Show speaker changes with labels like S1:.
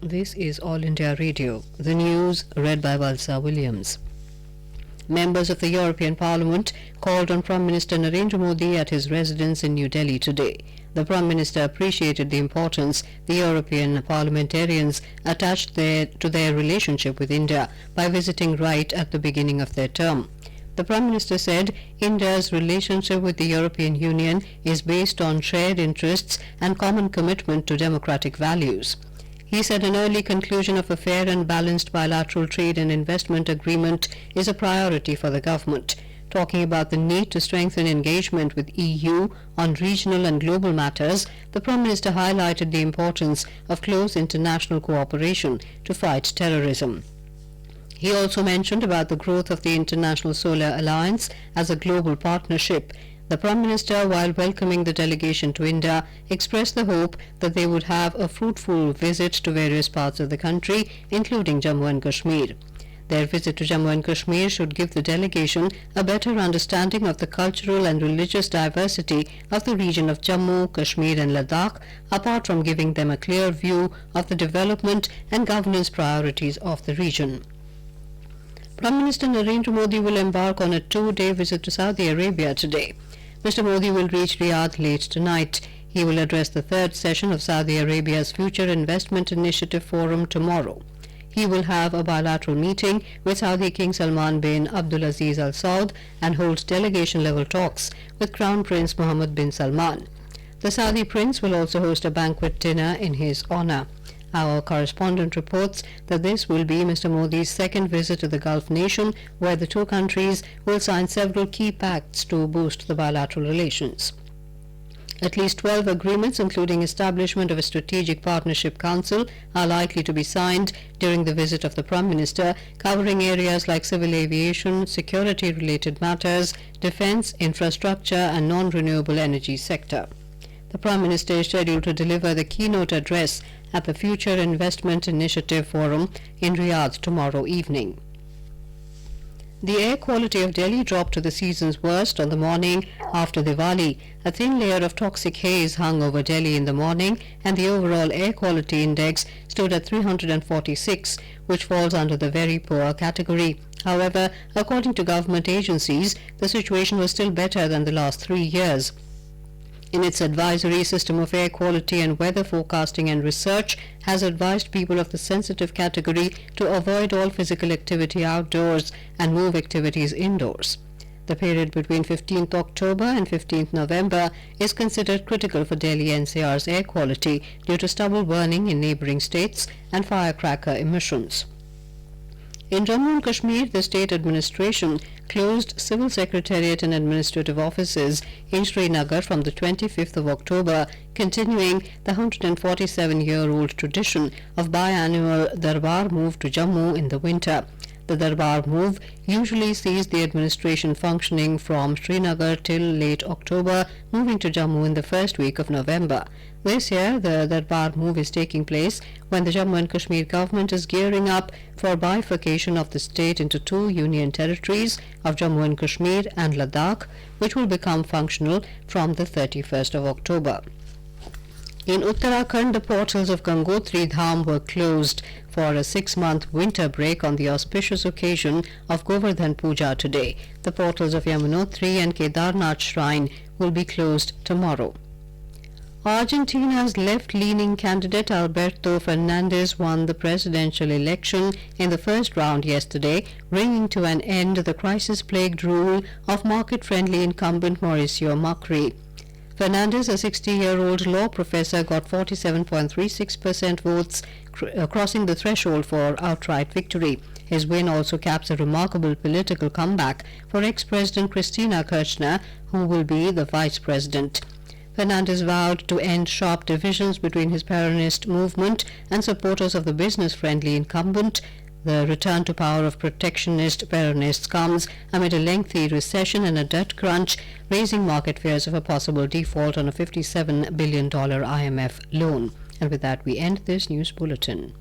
S1: This is All India Radio. The news read by Valsa Williams. Members of the European Parliament called on Prime Minister Narendra Modi at his residence in New Delhi today. The Prime Minister appreciated the importance the European parliamentarians attached to their relationship with India by visiting right at the beginning of their term. The Prime Minister said India's relationship with the European Union is based on shared interests and common commitment to democratic values. He said an early conclusion of a fair and balanced bilateral trade and investment agreement is a priority for the government. Talking about the need to strengthen engagement with EU on regional and global matters, the Prime Minister highlighted the importance of close international cooperation to fight terrorism. He also mentioned about the growth of the International Solar Alliance as a global partnership. The Prime Minister, while welcoming the delegation to India, expressed the hope that they would have a fruitful visit to various parts of the country, including Jammu and Kashmir. Their visit to Jammu and Kashmir should give the delegation a better understanding of the cultural and religious diversity of the region of Jammu, Kashmir and Ladakh, apart from giving them a clear view of the development and governance priorities of the region. Prime Minister Narendra Modi will embark on a 2-day visit to Saudi Arabia today. Mr. Modi will reach Riyadh late tonight. He will address the third session of Saudi Arabia's Future Investment Initiative Forum tomorrow. He will have a bilateral meeting with Saudi King Salman bin Abdulaziz Al Saud and hold delegation-level talks with Crown Prince Mohammed bin Salman. The Saudi prince will also host a banquet dinner in his honor. Our correspondent reports that this will be Mr. Modi's second visit to the Gulf nation, where the two countries will sign several key pacts to boost the bilateral relations. At least 12 agreements, including establishment of a strategic partnership council, are likely to be signed during the visit of the Prime Minister, covering areas like civil aviation, security-related matters, defence, infrastructure and non-renewable energy sector. The Prime Minister is scheduled to deliver the keynote address at the Future Investment Initiative Forum in Riyadh tomorrow evening. The air quality of Delhi dropped to the season's worst on the morning after Diwali. A thin layer of toxic haze hung over Delhi in the morning, and the overall air quality index stood at 346, which falls under the very poor category. However, according to government agencies, the situation was still better than the last 3 years. In its advisory, System of Air Quality and Weather Forecasting and Research has advised people of the sensitive category to avoid all physical activity outdoors and move activities indoors. The period between 15th October and 15th November is considered critical for Delhi NCR's air quality due to stubble burning in neighbouring states and firecracker emissions. In Jammu and Kashmir, the state administration closed civil secretariat and administrative offices in Srinagar from the 25th of October, continuing the 147-year-old tradition of biannual Darbar move to Jammu in the winter. The Darbar move usually sees the administration functioning from Srinagar till late October, moving to Jammu in the first week of November. This year, the Darbar move is taking place when the Jammu and Kashmir government is gearing up for bifurcation of the state into two union territories of Jammu and Kashmir and Ladakh, which will become functional from the 31st of October. In Uttarakhand, the portals of Gangotri Dham were closed for a 6-month winter break on the auspicious occasion of Govardhan Puja today. The portals of Yamunotri and Kedarnath Shrine will be closed tomorrow. Argentina's left-leaning candidate Alberto Fernandez won the presidential election in the first round yesterday, bringing to an end the crisis-plagued rule of market-friendly incumbent Mauricio Macri. Fernandez, a 60-year-old law professor, got 47.36% votes, crossing the threshold for outright victory. His win also caps a remarkable political comeback for ex-President Cristina Kirchner, who will be the vice president. Fernandez vowed to end sharp divisions between his Peronist movement and supporters of the business-friendly incumbent. The return to power of protectionist Peronists comes amid a lengthy recession and a debt crunch, raising market fears of a possible default on a $57 billion IMF loan. And with that, we end this news bulletin.